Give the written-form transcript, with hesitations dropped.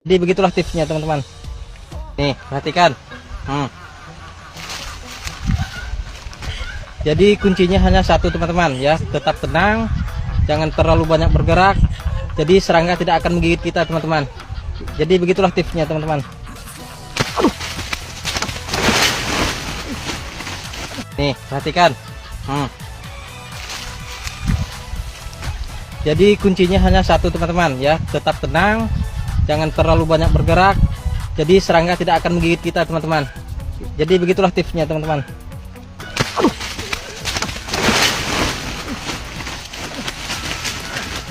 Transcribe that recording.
Jadi begitulah tipsnya teman-teman. Nih, perhatikan. Jadi kuncinya hanya satu teman-teman ya, tetap tenang, jangan terlalu banyak bergerak. Jadi serangga tidak akan menggigit kita teman-teman. Jadi begitulah tipsnya teman-teman. Nih, perhatikan. Jadi kuncinya hanya satu teman-teman ya, tetap tenang, jangan terlalu banyak bergerak. Jadi serangga tidak akan menggigit kita teman-teman. Jadi begitulah tipsnya teman-teman.